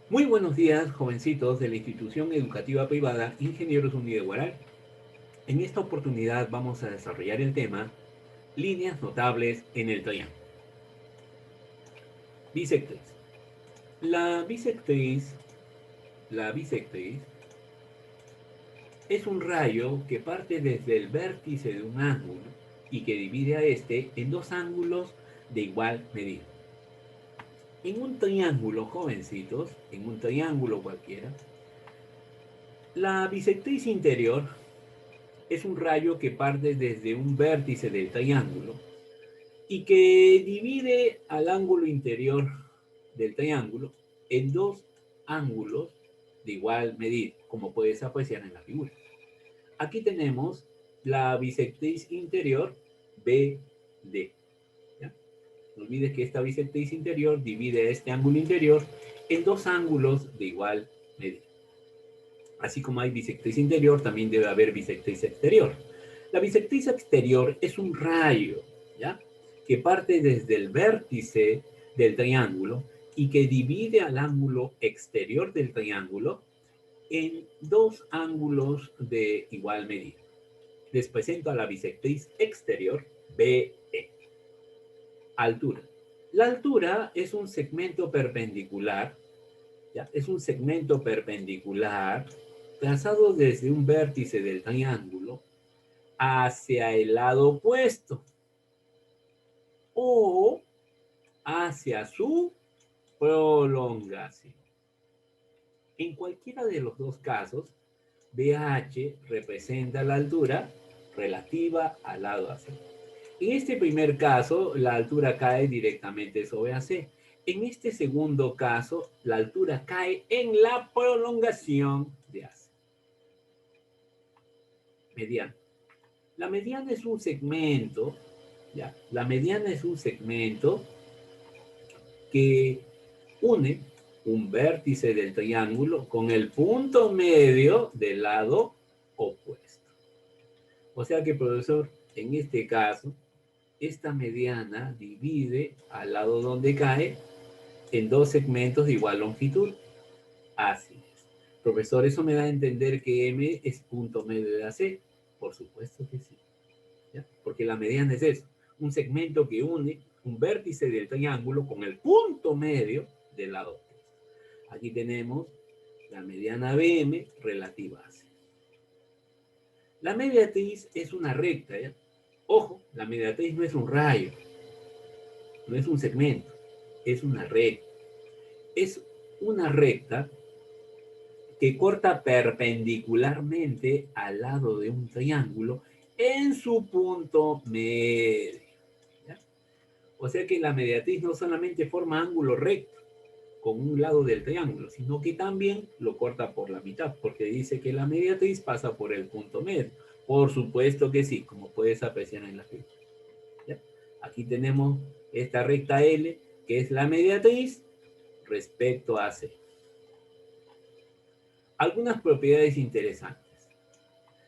Muy buenos días, jovencitos de la institución educativa privada Ingenieros Unidos de Guaral. En esta oportunidad vamos a desarrollar el tema líneas notables en el triángulo. Bisectriz. La bisectriz, la bisectriz es un rayo que parte desde el vértice de un ángulo y que divide a este en dos ángulos de igual medida. En un triángulo, jovencitos, en un triángulo cualquiera, la bisectriz interior es un rayo que parte desde un vértice del triángulo y que divide al ángulo interior del triángulo en dos ángulos de igual medida, como puedes apreciar en la figura. Aquí tenemos la bisectriz interior BD. ¿Ya? No olvides que esta bisectriz interior divide este ángulo interior en dos ángulos de igual medida. Así como hay bisectriz interior, también debe haber bisectriz exterior. La bisectriz exterior es un rayo, ¿ya? Que parte desde el vértice del triángulo y que divide al ángulo exterior del triángulo en dos ángulos de igual medida. Les presento a la bisectriz exterior BE. Altura. La altura es un segmento perpendicular, ¿ya? Es un segmento perpendicular trazado desde un vértice del triángulo hacia el lado opuesto o hacia su prolongación. En cualquiera de los dos casos, BH representa la altura relativa al lado AC. En este primer caso, la altura cae directamente sobre AC. En este segundo caso, la altura cae en la prolongación de AC. Mediana. La mediana es un segmento, ¿ya? La mediana es un segmento que une un vértice del triángulo con el punto medio del lado opuesto. O sea que, profesor, en este caso, esta mediana divide al lado donde cae en dos segmentos de igual longitud. Así es. Profesor, ¿eso me da a entender que M es punto medio de AC? Por supuesto que sí. ¿Ya? Porque la mediana es eso, un segmento que une un vértice del triángulo con el punto medio del lado opuesto. Aquí tenemos la mediana BM relativa a C. La mediatriz es una recta, ¿ya? Ojo, la mediatriz no es un rayo, no es un segmento, es una recta. Es una recta que corta perpendicularmente al lado de un triángulo en su punto medio. ¿Ya? O sea que la mediatriz no solamente forma ángulo recto con un lado del triángulo, sino que también lo corta por la mitad, porque dice que la mediatriz pasa por el punto medio. Por supuesto que sí, como puedes apreciar en la figura. ¿Ya? Aquí tenemos esta recta L, que es la mediatriz respecto a C. Algunas propiedades interesantes.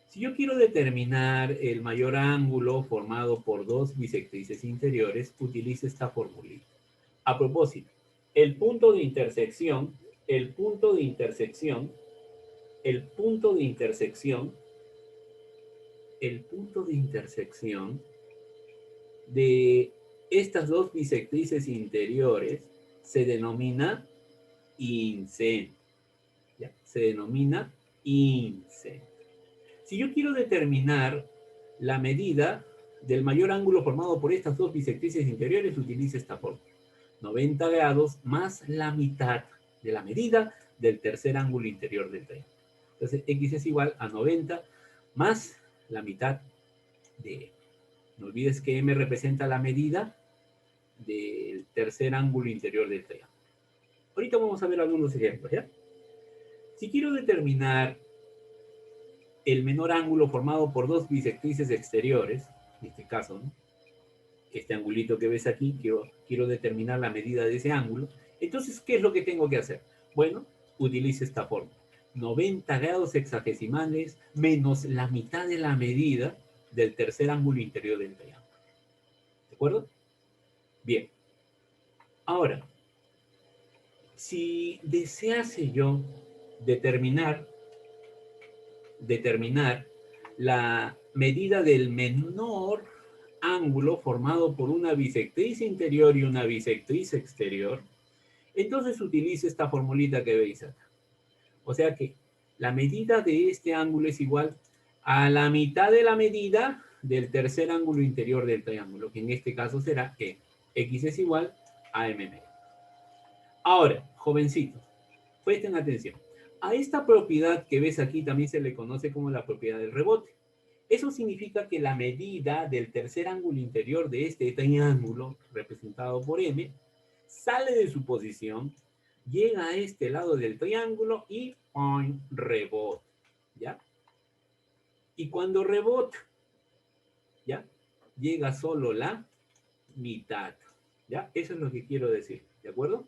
Si yo quiero determinar el mayor ángulo formado por dos bisectrices interiores, utilizo esta formulita. A propósito, el punto de intersección, el punto de intersección, el punto de intersección, el punto de intersección de estas dos bisectrices interiores se denomina incentro. ¿Ya? Se denomina incentro. Si yo quiero determinar la medida del mayor ángulo formado por estas dos bisectrices interiores, utilizo esta fórmula. 90 grados más la mitad de la medida del tercer ángulo interior del triángulo. Entonces, X es igual a 90 más la mitad de M. No olvides que M representa la medida del tercer ángulo interior del triángulo. Ahorita vamos a ver algunos ejemplos, ¿ya? Si quiero determinar el menor ángulo formado por dos bisectrices exteriores, en este caso, ¿no? Este angulito que ves aquí, quiero determinar la medida de ese ángulo. Entonces, ¿qué es lo que tengo que hacer? Bueno, utilice esta fórmula. 90 grados hexagesimales menos la mitad de la medida del tercer ángulo interior del triángulo. ¿De acuerdo? Bien. Ahora, Si desease yo determinar la medida del menor ángulo formado por una bisectriz interior y una bisectriz exterior, entonces utilice esta formulita que veis acá. O sea que la medida de este ángulo es igual a la mitad de la medida del tercer ángulo interior del triángulo, que en este caso será que x es igual a m medio. Ahora, jovencitos, presten atención. A esta propiedad que ves aquí también se le conoce como la propiedad del rebote. Eso significa que la medida del tercer ángulo interior de este triángulo, representado por m, sale de su posición, llega a este lado del triángulo y rebota, ¿ya? Y cuando rebota, ¿ya? Llega solo la mitad, ¿ya? Eso es lo que quiero decir, ¿de acuerdo?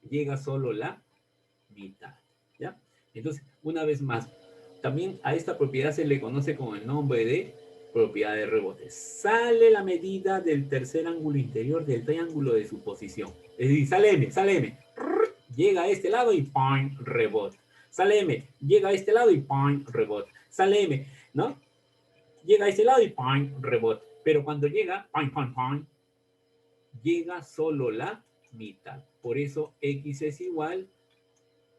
Llega solo la mitad, ¿ya? Entonces, una vez más, también a esta propiedad se le conoce con el nombre de propiedad de rebote. Sale la medida del tercer ángulo interior del triángulo de su posición. Es decir, sale m, llega a este lado y ¡pum! Rebota. Sale m, llega a este lado y ¡pum! Rebota. Sale m, ¿no? Llega a este lado y ¡pum! Rebota. Pero cuando llega, ¡pum! ¡pum! ¡pum! Llega solo la mitad. Por eso x es igual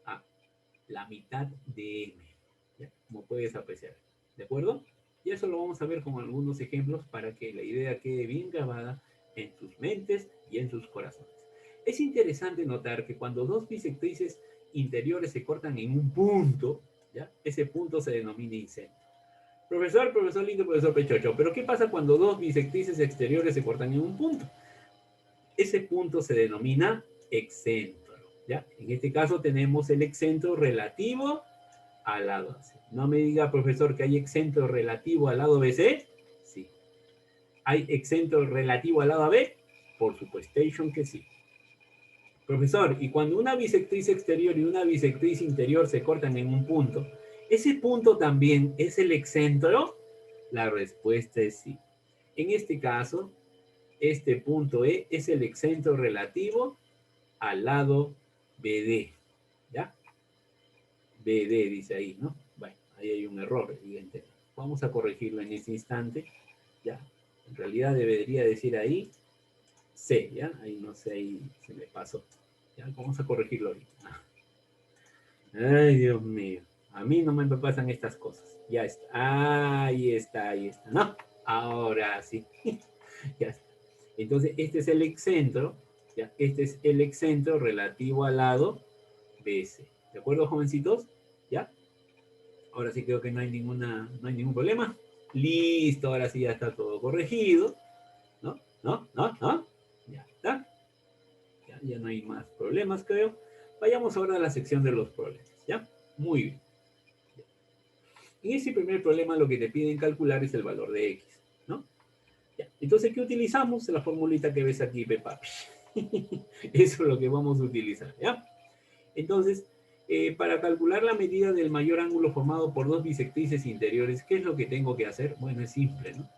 a la mitad de m, ¿ya? Como puedes apreciar, ¿de acuerdo? Y eso lo vamos a ver con algunos ejemplos para que la idea quede bien grabada en sus mentes y en sus corazones. Es interesante notar que cuando dos bisectrices interiores se cortan en un punto, ¿ya? Ese punto se denomina incentro. Profesor lindo, profesor pechocho, pero ¿qué pasa cuando dos bisectrices exteriores se cortan en un punto? Ese punto se denomina excentro, ¿ya? En este caso tenemos el excentro relativo al lado AC. No me diga, profesor, que hay excentro relativo al lado BC. Sí. ¿Hay excentro relativo al lado AB? Por supuesto que sí. Profesor, y cuando una bisectriz exterior y una bisectriz interior se cortan en un punto, ¿ese punto también es el excentro? La respuesta es sí. En este caso, este punto E es el excentro relativo al lado BD, ¿ya? BD dice ahí, ¿no? Bueno, ahí hay un error, evidente. Vamos a corregirlo en este instante, ¿ya? En realidad debería decir ahí C, ¿ya? Ahí no sé, ahí se me pasó. ¿Ya? Vamos a corregirlo ahorita. Ay, Dios mío. A mí no me pasan estas cosas. Ya está. Ahí está, ahí está. No, ahora sí. Ya está. Entonces, este es el excentro, ¿ya? Este es el excentro relativo al lado BC. ¿De acuerdo, jovencitos? ¿Ya? Ahora sí creo que no hay ningún problema. Listo, ahora sí ya está todo corregido. ¿No? ¿No? ¿No? ¿No? Ya está. Ya no hay más problemas, creo. Vayamos ahora a la sección de los problemas, ¿ya? Muy bien. En este primer problema lo que te piden calcular es el valor de x, ¿no? Ya. Entonces, ¿qué utilizamos? La formulita que ves aquí, Pepa. Eso es lo que vamos a utilizar, ¿ya? Entonces, para calcular la medida del mayor ángulo formado por dos bisectrices interiores, ¿qué es lo que tengo que hacer? Bueno, es simple, ¿no?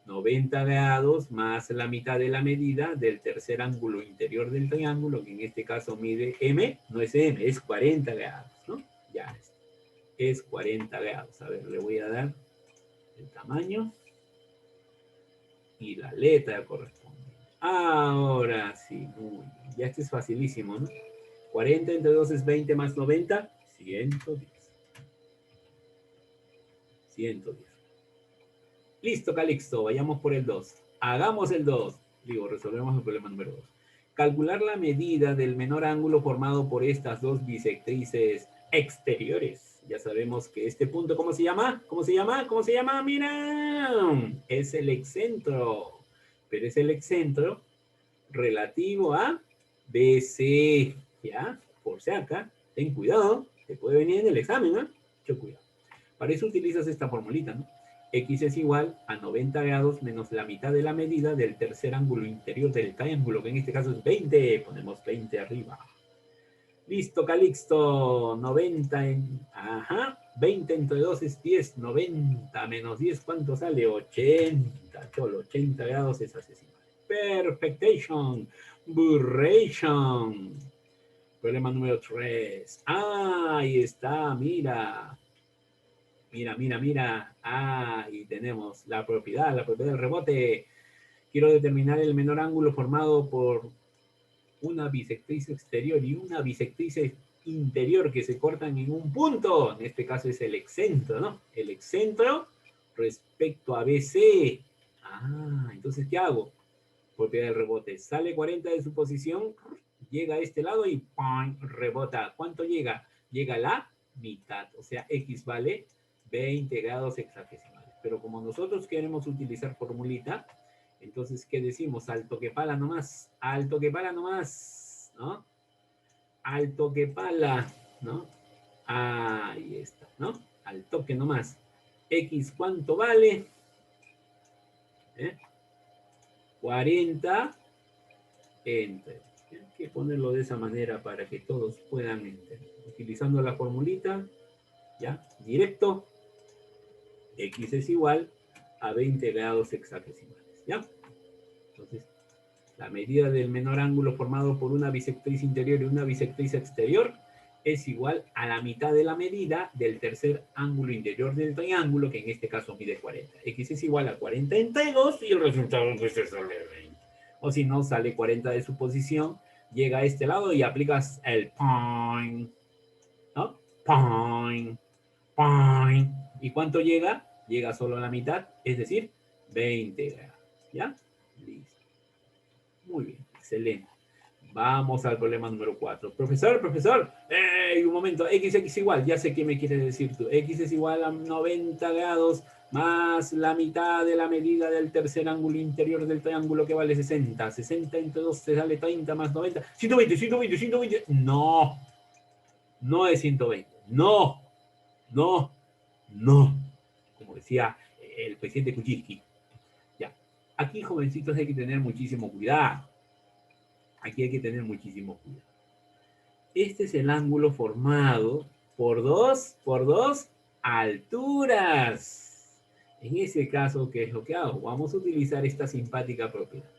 90 grados más la mitad de la medida del tercer ángulo interior del triángulo, que en este caso mide m, no es m, es 40 grados, ¿no? Ya es 40 grados. A ver, le voy a dar el tamaño y la letra correspondiente. Ahora sí, muy bien. Ya este es facilísimo, ¿no? 40 entre 2 es 20 más 90, 110. 110. Listo, Calixto, vayamos por el 2. Hagamos el 2. Digo, resolvemos el problema número 2. Calcular la medida del menor ángulo formado por estas dos bisectrices exteriores. Ya sabemos que este punto, ¿cómo se llama? ¿Cómo se llama? ¿Cómo se llama? Mira, es el excentro. Pero es el excentro relativo a BC. ¿Ya? Por si acá, ten cuidado, te puede venir en el examen, ¿no? Mucho cuidado. Para eso utilizas esta formulita, ¿no? X es igual a 90 grados menos la mitad de la medida del tercer ángulo interior del triángulo, que en este caso es 20. Ponemos 20 arriba. Listo, Calixto. 90 en... Ajá. 20 entre 2 es 10. 90 menos 10, ¿cuánto sale? 80. Cholo, 80 grados es asesino. Perfectation. Burration. Problema número 3. Ah, ahí está, mira. Mira, mira, mira. Ah, y tenemos la propiedad del rebote. Quiero determinar el menor ángulo formado por una bisectriz exterior y una bisectriz interior que se cortan en un punto. En este caso es el excentro, ¿no? El excentro respecto a BC. Ah, entonces, ¿qué hago? Propiedad del rebote. Sale 40 de su posición, llega a este lado y ¡pam! Rebota. ¿Cuánto llega? Llega a la mitad. O sea, X vale 20 grados hexagesimales. Pero como nosotros queremos utilizar formulita, entonces, ¿qué decimos? Alto que pala nomás. Alto que pala nomás. ¿No? Alto que pala. ¿No? Ahí está. ¿No? Al toque nomás. X, ¿cuánto vale? 40 entre. Hay que ponerlo de esa manera para que todos puedan entender. Utilizando la formulita, ¿ya? Directo, X es igual a 20 grados hexagesimales, ¿ya? Entonces, la medida del menor ángulo formado por una bisectriz interior y una bisectriz exterior es igual a la mitad de la medida del tercer ángulo interior del triángulo, que en este caso mide 40. X es igual a 40 entre 2 y el resultado pues sale 20. O si no, sale 40 de su posición, llega a este lado y aplicas el point, ¿no? Point, point. ¿Y cuánto llega? Llega solo a la mitad, es decir, 20 grados. ¿Ya? Listo. Muy bien, excelente. Vamos al problema número 4. Profesor, profesor, un momento, x igual, ya sé qué me quieres decir tú. X es igual a 90 grados más la mitad de la medida del tercer ángulo interior del triángulo que vale 60. 60 entre 2 te sale 30 más 90. 120, 120, 120. No, no es 120. No, no, no. Como decía el presidente Kuczynski. Ya. Aquí, jovencitos, hay que tener muchísimo cuidado. Aquí hay que tener muchísimo cuidado. Este es el ángulo formado por dos alturas. En ese caso, ¿qué es lo que hago? Vamos a utilizar esta simpática propiedad.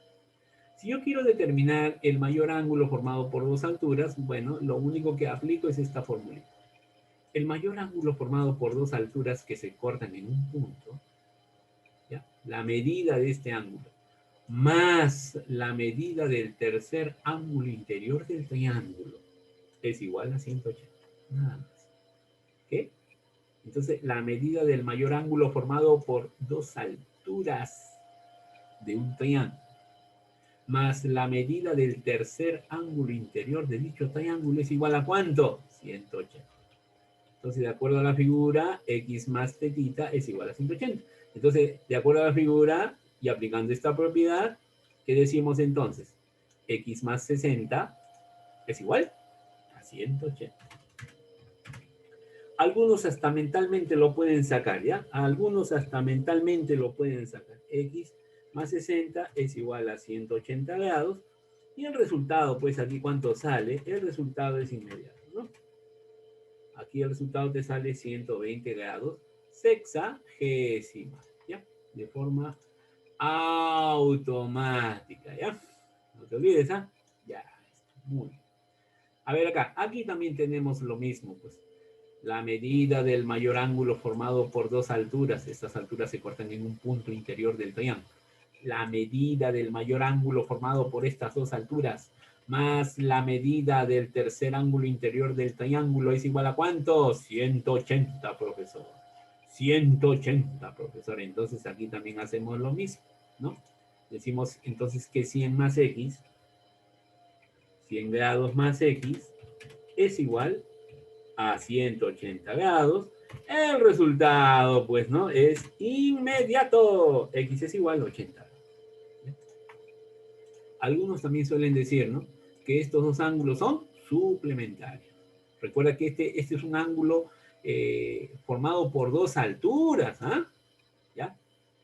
Si yo quiero determinar el mayor ángulo formado por dos alturas, bueno, lo único que aplico es esta fórmula. El mayor ángulo formado por dos alturas que se cortan en un punto, ¿ya? La medida de este ángulo, más la medida del tercer ángulo interior del triángulo, es igual a 180. Nada más. ¿Qué? Entonces, la medida del mayor ángulo formado por dos alturas de un triángulo, más la medida del tercer ángulo interior de dicho triángulo es igual a ¿cuánto? 180. Entonces, de acuerdo a la figura, x más tetita es igual a 180. Entonces, de acuerdo a la figura y aplicando esta propiedad, ¿qué decimos entonces? X más 60 es igual a 180. Algunos hasta mentalmente lo pueden sacar, ¿ya? Algunos hasta mentalmente lo pueden sacar. X más 60 es igual a 180 grados. Y el resultado, pues aquí, ¿cuánto sale? El resultado es inmediato, ¿no? Aquí el resultado te sale 120 grados sexagesimal, ¿ya? De forma automática, ¿ya? No te olvides, ¿ah? Ya, muy bien. A ver acá, aquí también tenemos lo mismo, pues. La medida del mayor ángulo formado por dos alturas. Estas alturas se cortan en un punto interior del triángulo. La medida del mayor ángulo formado por estas dos alturas más la medida del tercer ángulo interior del triángulo es igual a ¿cuánto? 180, profesor. 180, profesor. Entonces aquí también hacemos lo mismo, ¿no? Decimos entonces que 100 más x, 100 grados más x, es igual a 180 grados. El resultado, pues, ¿no? Es inmediato. X es igual a 80. Algunos también suelen decir, ¿no? Que estos dos ángulos son suplementarios. Recuerda que este es un ángulo formado por dos alturas, ¿ah? ¿Ya?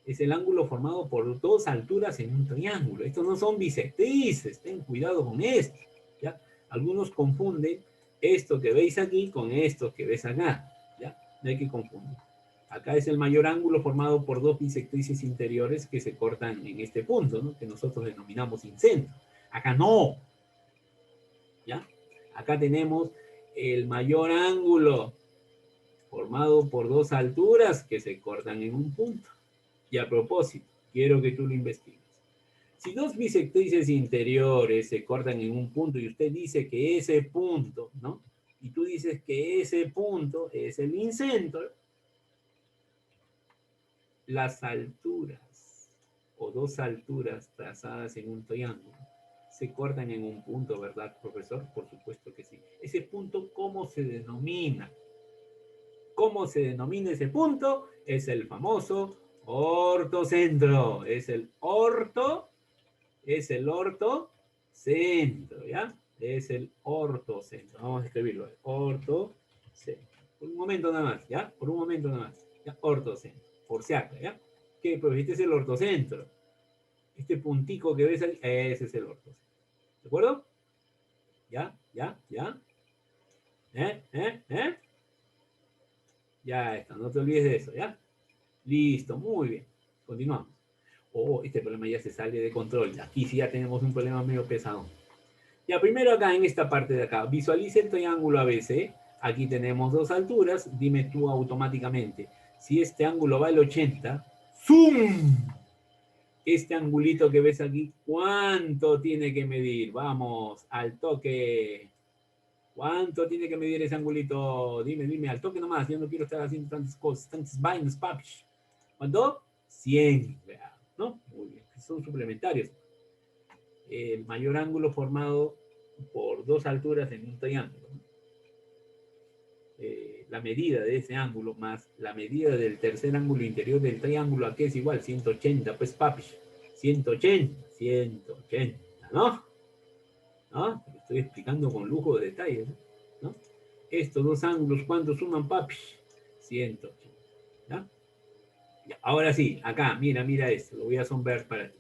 Es el ángulo formado por dos alturas en un triángulo. Estos no son bisectrices, ten cuidado con esto, ¿ya? Algunos confunden esto que veis aquí con esto que ves acá, ¿ya? No hay que confundir. Acá es el mayor ángulo formado por dos bisectrices interiores que se cortan en este punto, ¿no? Que nosotros denominamos incentro. Acá no, ¿ya? Acá tenemos el mayor ángulo formado por dos alturas que se cortan en un punto. Y a propósito, quiero que tú lo investigues. Si dos bisectrices interiores se cortan en un punto y usted dice que ese punto, ¿no? Y tú dices que ese punto es el incentro, las alturas o dos alturas trazadas en un triángulo se cortan en un punto, ¿verdad, profesor? Por supuesto que sí. Ese punto, ¿cómo se denomina? ¿Cómo se denomina ese punto? Es el famoso ortocentro. Es el ortocentro, ¿ya? Es el ortocentro. Vamos a escribirlo. Ortocentro. Por un momento nada más, ¿ya? Por un momento nada más. ¿Ya? Ortocentro. Por si acaso, ¿ya? ¿Qué? Pues este es el ortocentro. Este puntico que ves ahí, ese es el ortocentro. ¿De acuerdo? ¿Ya? ¿Ya? ¿Ya? ¿Eh? Ya está, no te olvides de eso, ¿ya? Listo, muy bien. Continuamos. Oh, este problema ya se sale de control. Aquí sí ya tenemos un problema medio pesado. Ya, primero acá, en esta parte de acá, visualice el triángulo ABC. Aquí tenemos dos alturas. Dime tú automáticamente, si este ángulo va al 80, ¡zoom! Este angulito que ves aquí, ¿cuánto tiene que medir? Vamos, al toque. ¿Cuánto tiene que medir ese angulito? Dime, al toque nomás. Yo no quiero estar haciendo tantas cosas, tantas vainas, papi. ¿Cuánto? 100, ¿no? Muy bien, son suplementarios. El mayor ángulo formado por dos alturas en un triángulo. La medida de ese ángulo más la medida del tercer ángulo interior del triángulo, ¿a qué es igual? 180, pues papi. 180, ¿no? ¿No? Te lo estoy explicando con lujo de detalles, ¿no? Estos dos ángulos, ¿cuánto suman, papi? 180, ¿ya? Ahora sí, acá, mira esto, lo voy a sombrear para ti.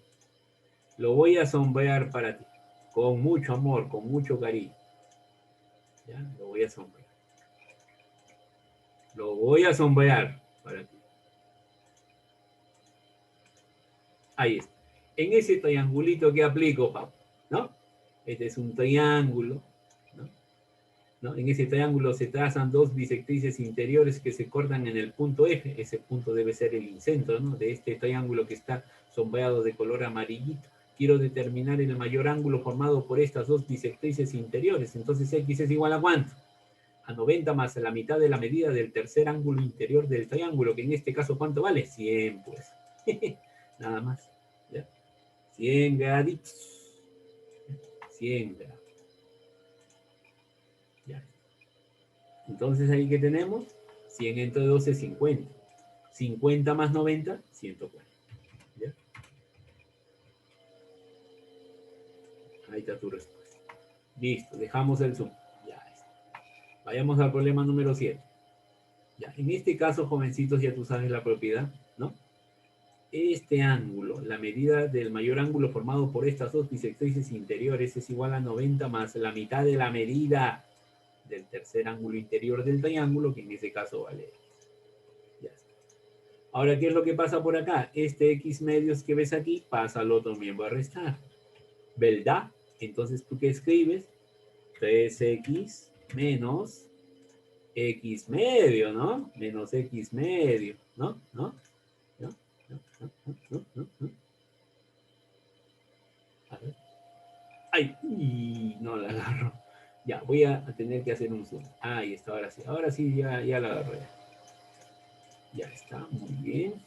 Lo voy a sombrear para ti, con mucho amor, con mucho cariño. ¿Ya? Lo voy a sombrear. Lo voy a sombrear para ti. Ahí está. En ese triangulito que aplico, papá, ¿no? Este es un triángulo, ¿no? ¿No? En ese triángulo se trazan dos bisectrices interiores que se cortan en el punto F. Ese punto debe ser el incentro, ¿no? De este triángulo que está sombreado de color amarillito. Quiero determinar el mayor ángulo formado por estas dos bisectrices interiores. Entonces, X es igual a ¿cuánto? A 90 más la mitad de la medida del tercer ángulo interior del triángulo, que en este caso, ¿cuánto vale? 100, pues. Nada más. ¿Ya? 100 graditos. 100 grados. Ya. Entonces, ahí que tenemos 100 entre 12, 50. 50 más 90, 140. ¿Ya? Ahí está tu respuesta. Listo, dejamos el zoom. Ya está. Vayamos al problema número 7. Ya, en este caso, jovencitos, ya tú sabes la propiedad, ¿no? Este ángulo, la medida del mayor ángulo formado por estas dos bisectrices interiores es igual a 90 más la mitad de la medida del tercer ángulo interior del triángulo, que en ese caso vale X. Ya está. Ahora, ¿qué es lo que pasa por acá? Este X medios que ves aquí pasa al otro miembro a restar, ¿verdad? Entonces, ¿tú qué escribes? 3X menos X medio, ¿no? Menos X medio, ¿no? ¿No? ¿No? ¿No? A ver. ¡Ay! No la agarro. Ya, voy a tener que hacer un zoom. Ahí está, ahora sí. Ahora sí, ya la agarré. Ya está, muy bien.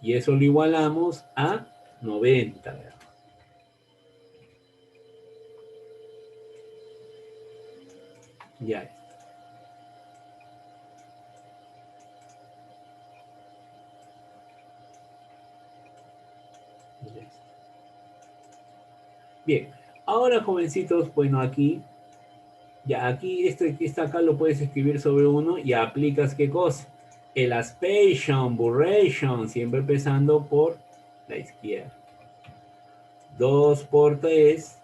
Y eso lo igualamos a 90 grados. Ya está. Ya está. Bien, ahora jovencitos, bueno, aquí, ya aquí, este que está acá lo puedes escribir sobre uno y aplicas qué cosa. El aspation, burration, siempre empezando por la izquierda. 2 por 3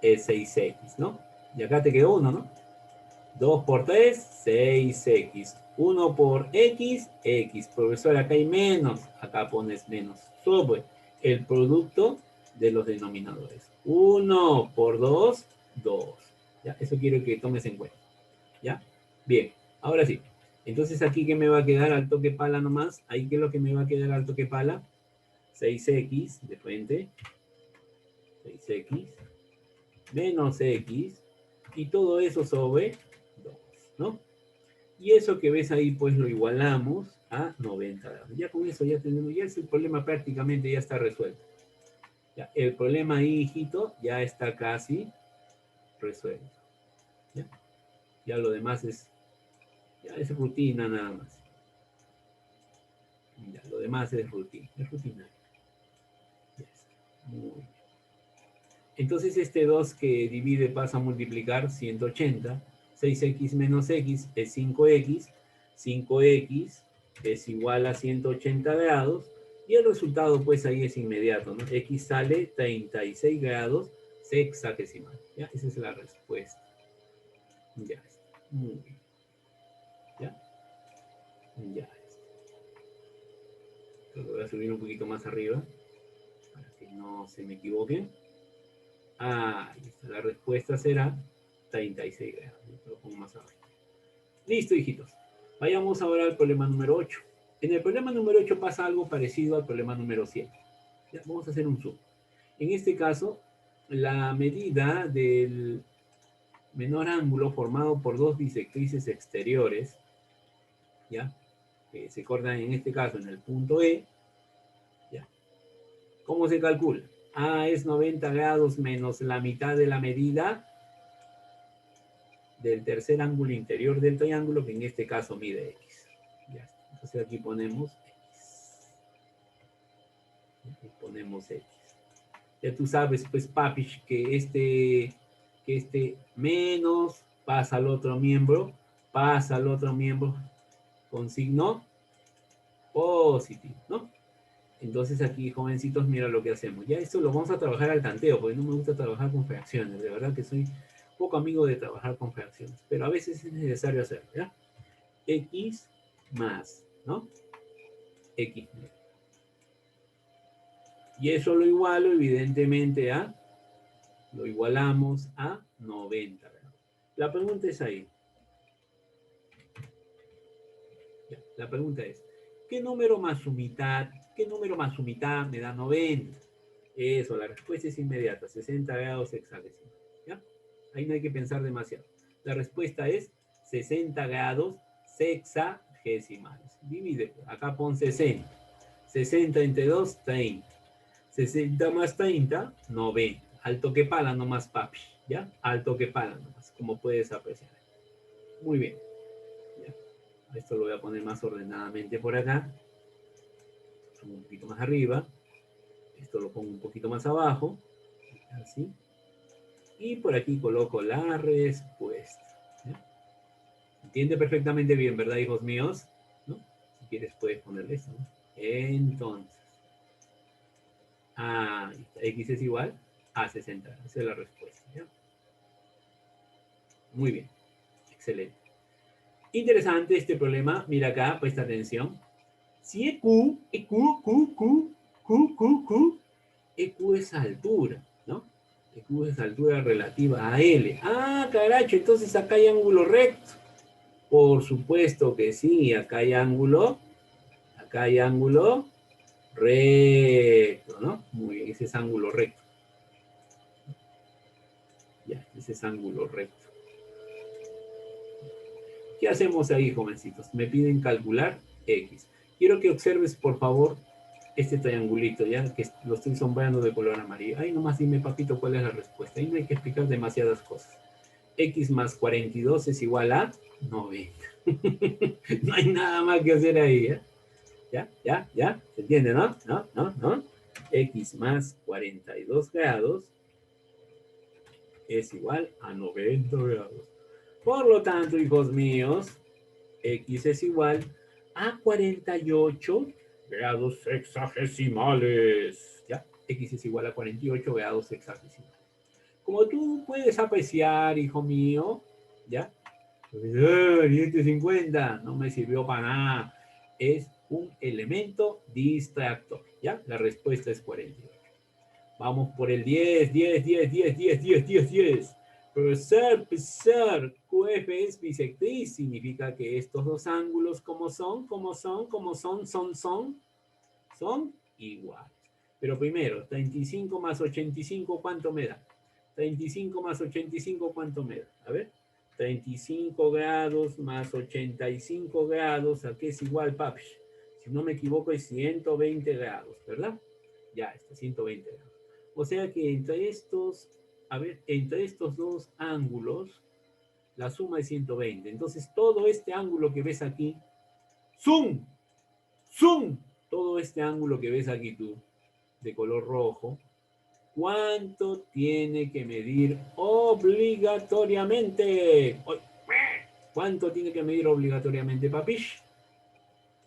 es 6x, ¿no? Y acá te quedó 1, ¿no? 2 por 3, 6x. 1 por x, x. Profesor, acá hay menos. Acá pones menos. Sobre el producto de los denominadores. 1 por 2, 2. ¿Ya? Eso quiero que tomes en cuenta. ¿Ya? Bien, ahora sí. Entonces aquí, ¿qué me va a quedar al toque pala nomás? Ahí, ¿qué es lo que me va a quedar al toque pala? 6x de frente. 6x menos x. Y todo eso sobre 2, ¿no? Y eso que ves ahí, pues lo igualamos a 90 grados. Ya con eso ya tenemos, ya el problema prácticamente ya está resuelto. Ya, el problema ahí, hijito, ya está casi resuelto. ¿Ya? Ya lo demás ya es rutina nada más. Ya, lo demás es rutina. Es rutina. Ya está. Muy bien. Entonces este 2 que divide pasa a multiplicar 180. 6x menos x es 5x. 5x es igual a 180 grados. Y el resultado pues ahí es inmediato, ¿no? X sale 36 grados sexagesimal. ¿Ya? Esa es la respuesta. Ya está. Muy bien. ¿Ya? Ya está. Lo voy a subir un poquito más arriba para que no se me equivoque. Ah, listo. La respuesta será 36 grados. Lo pongo más abajo. Listo, hijitos. Vayamos ahora al problema número 8. En el problema número 8 pasa algo parecido al problema número 7. Ya, vamos a hacer un zoom. En este caso, la medida del menor ángulo formado por dos bisectrices exteriores, ¿ya? Que se cortan en este caso en el punto E, ¿ya? ¿Cómo se calcula? A es 90 grados menos la mitad de la medida del tercer ángulo interior del triángulo, que en este caso mide X. Ya está. Entonces aquí ponemos X. Aquí ponemos X. Ya tú sabes, pues, papi, que este menos pasa al otro miembro, con signo positivo, ¿no? Entonces aquí, jovencitos, mira lo que hacemos. Ya esto lo vamos a trabajar al tanteo, porque no me gusta trabajar con fracciones. De verdad que soy poco amigo de trabajar con fracciones, pero a veces es necesario hacerlo, ¿ya? X más, ¿no? X. Y eso lo igualo, evidentemente, lo igualamos a 90 grados. La pregunta es ahí. Ya, la pregunta es, ¿qué número más su mitad? ¿Qué número más su mitad me da 90? Eso, la respuesta es inmediata, 60 grados hexadesimales. ¿Ya? Ahí no hay que pensar demasiado. La respuesta es 60 grados sexagesimales. Divide, acá pon 60. 60 entre 2, 30. 60 más 30, 90. Alto que pala nomás, papi. ¿Ya? Alto que pala nomás, como puedes apreciar. Muy bien. ¿Ya? Esto lo voy a poner más ordenadamente por acá. Un poquito más arriba. Esto lo pongo un poquito más abajo. Así. Y por aquí coloco la respuesta. ¿Ya? Entiende perfectamente bien, ¿verdad, hijos míos? ¿No? Si quieres puedes ponerle esto, ¿no? Entonces. X es igual a 60. Esa es la respuesta. ¿Ya? Muy bien. Excelente. Interesante este problema. Mira acá, presta atención. Si EQ es altura, ¿no? EQ es altura relativa a L. Ah, caracho, entonces acá hay ángulo recto. Por supuesto que sí, acá hay ángulo recto, ¿no? Muy bien, ese es ángulo recto. Ya, ese es ángulo recto. ¿Qué hacemos ahí, jovencitos? Me piden calcular X. Quiero que observes, por favor, este triangulito, ya que lo estoy sombreando de color amarillo. Ahí nomás dime, papito, cuál es la respuesta. Ahí no hay que explicar demasiadas cosas. X más 42 es igual a 90. No hay nada más que hacer ahí, ¿eh? ¿Ya? ¿Se entiende, no? ¿No? X más 42 grados es igual a 90 grados. Por lo tanto, hijos míos, X es igual a 48 grados sexagesimales. ¿Ya? X es igual a 48 grados sexagesimales. Como tú puedes apreciar, hijo mío, ¿ya? Y este 50 no me sirvió para nada. Es un elemento distractor, ¿ya? La respuesta es 48. Vamos por el 10. Profesor, QF es bisectriz, significa que estos dos ángulos, son iguales. Pero primero, 35 más 85, ¿cuánto me da? 35 más 85, ¿cuánto me da? A ver, 35 grados más 85 grados, ¿a qué es igual, papi? Si no me equivoco, es 120 grados, ¿verdad? Ya está, 120 grados. O sea que entre estos, a ver, entre estos dos ángulos, la suma es 120. Entonces, todo este ángulo que ves aquí, ¡zoom! ¡Zoom! Todo este ángulo que ves aquí tú, de color rojo, ¿cuánto tiene que medir obligatoriamente? ¿Cuánto tiene que medir obligatoriamente, papish?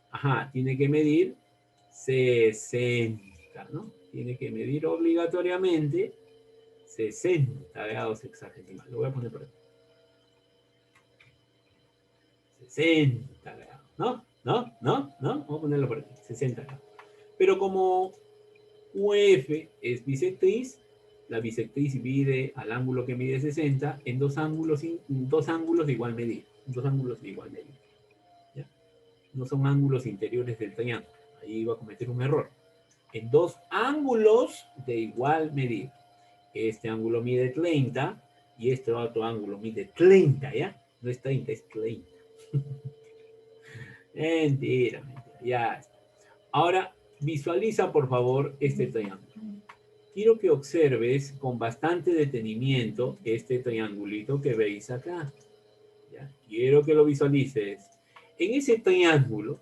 Ajá, tiene que medir 60, ¿no? Tiene que medir obligatoriamente 60 grados hexagesimales. Lo voy a poner por aquí. 60 grados, ¿no? Vamos a ponerlo por aquí, 60 grados. Pero como UF es bisectriz, la bisectriz divide al ángulo que mide 60 en dos ángulos de igual medida. Dos ángulos de igual medida. ¿Ya? No son ángulos interiores del triángulo. Ahí iba a cometer un error. En dos ángulos de igual medida. Este ángulo mide 30 y este otro ángulo mide 30, ¿ya? No es 30, es 30. Mentira. Ya está. Ahora, visualiza, por favor, este triángulo. Quiero que observes con bastante detenimiento este triangulito que veis acá. ¿Ya? Quiero que lo visualices. En ese triángulo,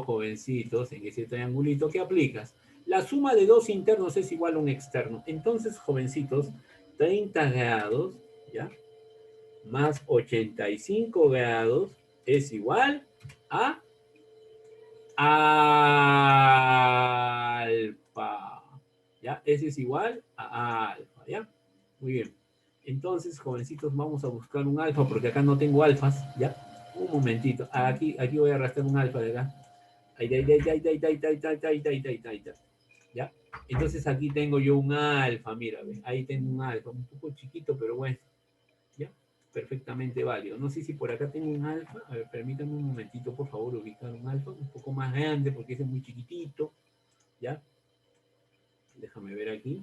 jovencitos, en ese triangulito que aplicas, la suma de dos internos es igual a un externo. Entonces, jovencitos, 30 grados, ¿ya? Más 85 grados es igual a alfa. ¿Ya? Ese es igual a alfa, ¿ya? Muy bien. Entonces, jovencitos, vamos a buscar un alfa, porque acá no tengo alfas, ¿ya? Un momentito. Aquí voy a arrastrar un alfa de acá. ¿Ya? Entonces aquí tengo yo un alfa, mira, ahí tengo un alfa, un poco chiquito, pero bueno, ¿ya? Perfectamente válido. No sé si por acá tengo un alfa. A ver, permítanme un momentito, por favor, ubicar un alfa un poco más grande, porque ese es muy chiquitito, ¿ya? Déjame ver aquí.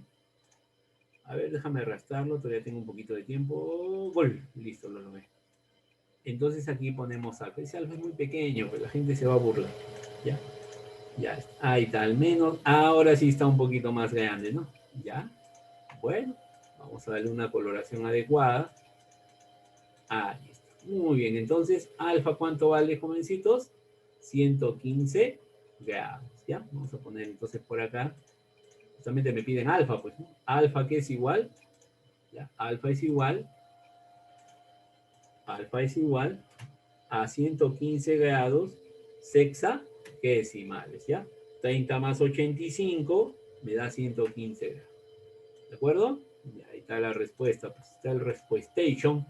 A ver, déjame arrastrarlo, todavía tengo un poquito de tiempo. ¡Gol! Listo, lo logré. Entonces aquí ponemos alfa. Ese alfa es muy pequeño, pues la gente se va a burlar, ¿ya? Ya, ahí está, al menos. Ahora sí está un poquito más grande, ¿no? ¿Ya? Bueno, vamos a darle una coloración adecuada. Ahí está. Muy bien, entonces, alfa, ¿cuánto vale, jovencitos? 115 grados, ¿ya? Vamos a poner entonces por acá. Justamente me piden alfa, pues, ¿no? Alfa, ¿qué es igual? ¿Ya? Alfa es igual a 115 grados sexagesimales, ¿ya? 30 más 85 me da 115 grados. ¿De acuerdo? Y ahí está la respuesta, pues está el respuestation.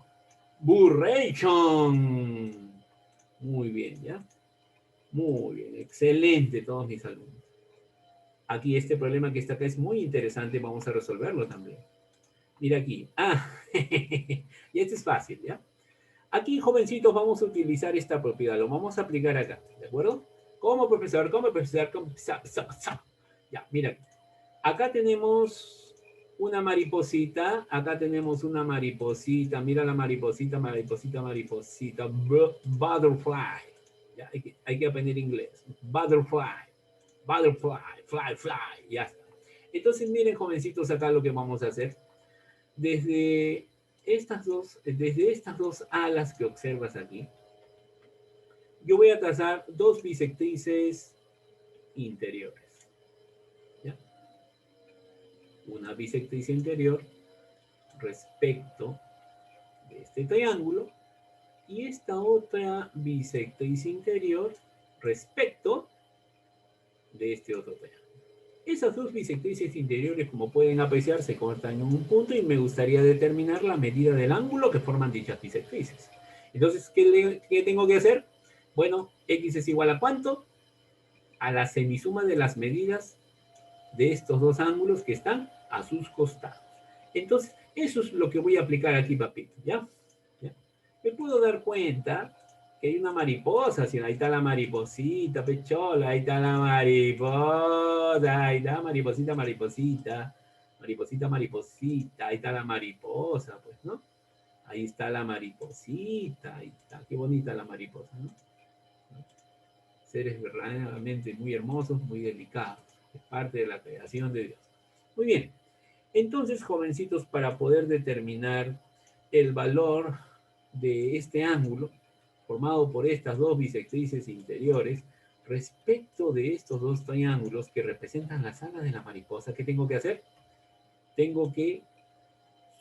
Burration. Muy bien, ¿ya? Muy bien, excelente todos mis alumnos. Aquí este problema que está acá es muy interesante, vamos a resolverlo también. Mira aquí. Y este es fácil, ¿ya? Aquí, jovencitos, vamos a utilizar esta propiedad, lo vamos a aplicar acá, ¿de acuerdo? ¿Cómo, profesor? Ya, mira. Acá tenemos una mariposita, mira la mariposita, butterfly. Ya, hay que aprender inglés. Butterfly, fly, ya está. Entonces, miren, jovencitos, acá lo que vamos a hacer. Desde estas dos alas que observas aquí, yo voy a trazar dos bisectrices interiores. ¿Ya? Una bisectriz interior respecto de este triángulo y esta otra bisectriz interior respecto de este otro triángulo. Esas dos bisectrices interiores, como pueden apreciar, se cortan en un punto y me gustaría determinar la medida del ángulo que forman dichas bisectrices. Entonces, ¿qué tengo que hacer? Bueno, X es igual a ¿cuánto? A la semisuma de las medidas de estos dos ángulos que están a sus costados. Entonces, Eso es lo que voy a aplicar aquí, papito, ¿ya? ¿Ya? Me puedo dar cuenta que hay una mariposa, si ahí está la mariposita, pechola, ahí está la mariposa, ahí está mariposita, mariposita, mariposita, mariposita, ahí está la mariposa, pues, ¿no? Ahí está la mariposita, ahí está, qué bonita la mariposa, ¿no? Seres verdaderamente muy hermosos, muy delicados, es parte de la creación de Dios. Muy bien, entonces, jovencitos, para poder determinar el valor de este ángulo, formado por estas dos bisectrices interiores, respecto de estos dos triángulos que representan las alas de la mariposa, ¿qué tengo que hacer? Tengo que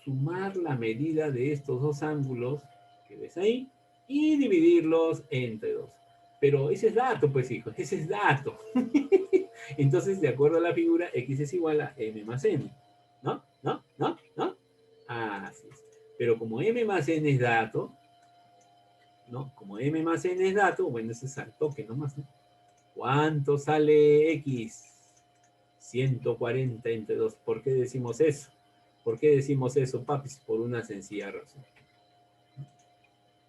sumar la medida de estos dos ángulos que ves ahí y dividirlos entre dos. Pero ese es dato, pues hijos, ese es dato. Entonces, de acuerdo a la figura, x es igual a m más n. ¿No? ¿No? ¿No? ¿No? Así es. Pero como m más n es dato, ¿no? Como m más n es dato, bueno, ese es al toque nomás, ¿no? ¿Cuánto sale x? 140 entre 2. ¿Por qué decimos eso? ¿Por qué decimos eso, papis? Por una sencilla razón.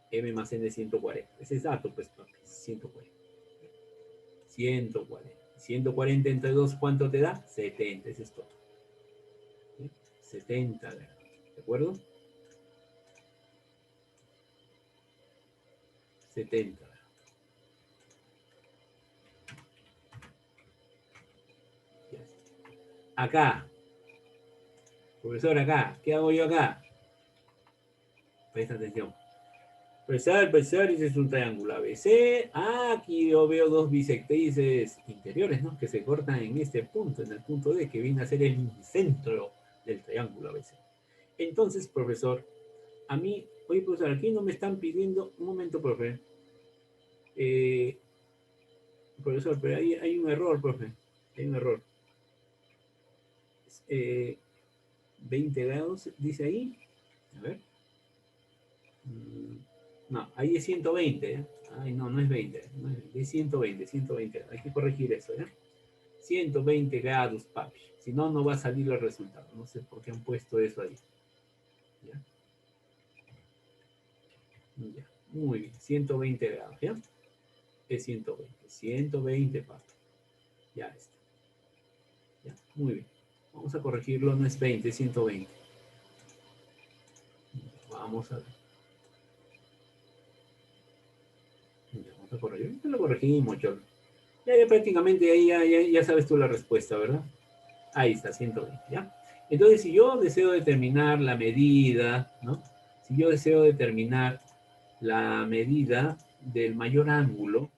M más N es 140. Ese es dato, pues, papis. 140. 140. 140 entre 2, ¿cuánto te da? 70. Ese es todo. ¿Sí? 70 grados. ¿De acuerdo? 70 grados. Acá. Profesor, acá. ¿Qué hago yo acá? Presta atención. Profesor, ese es un triángulo ABC. Ah, aquí yo veo dos bisectrices interiores, ¿no? Que se cortan en este punto, en el punto D, que viene a ser el centro del triángulo ABC. Entonces, profesor, a mí, oye, profesor, aquí no me están pidiendo, un momento, profe. Profesor, pero hay un error, profe. Hay un error. 20 grados, dice ahí. A ver. No, ahí es 120. ¿Eh? Ay, no, no es 20. No es 120, 120. Hay que corregir eso, ¿eh? 120 grados, papi. Si no, no va a salir el resultado. No sé por qué han puesto eso ahí. ¿Ya? Ya. Muy bien. 120 grados, ¿ya? Es 120. 120, papi. Ya está. Ya. Muy bien. Vamos a corregirlo. No es 20, es 120. Vamos a ver. Ya, vamos a corregir. Ya lo corregimos, Cholo. Ya prácticamente ahí ya sabes tú la respuesta, ¿verdad? Ahí está, 120, ¿ya? Entonces, si yo deseo determinar la medida, ¿no? Si yo deseo determinar la medida del mayor ángulo,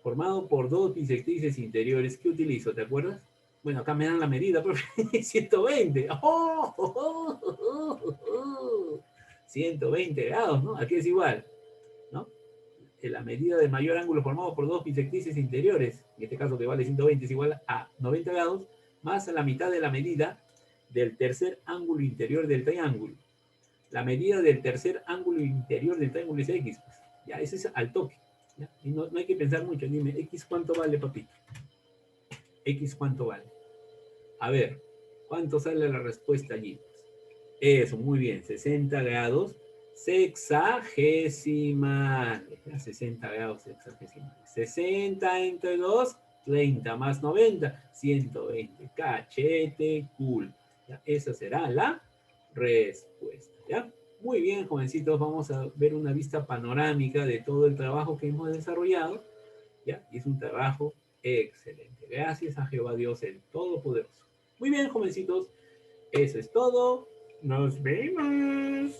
formado por dos bisectrices interiores, ¿qué utilizo? ¿Te acuerdas? Bueno, acá me dan la medida, profe, 120. ¡Oh! ¡Oh! ¡Oh! ¡Oh! 120 grados, ¿no? Aquí es igual, ¿no? La medida del mayor ángulo formado por dos bisectrices interiores, en este caso que vale 120, es igual a 90 grados, más a la mitad de la medida del tercer ángulo interior del triángulo. La medida del tercer ángulo interior del triángulo es X. Pues. Ya, ese es al toque. ¿Ya? Y no hay que pensar mucho. Dime, X cuánto vale, papito. X cuánto vale. A ver, ¿cuánto sale la respuesta allí? Eso, muy bien, 60 grados sexagesimal. 60 grados sexagesimal. 60 entre 2, 30 más 90, 120. Cachete, cool. ¿Ya? Esa será la respuesta. ¿Ya? Muy bien, jovencitos, vamos a ver una vista panorámica de todo el trabajo que hemos desarrollado. ¿Ya? Y es un trabajo excelente. Gracias a Jehová Dios el Todopoderoso. Muy bien, jovencitos, eso es todo. Nos vemos.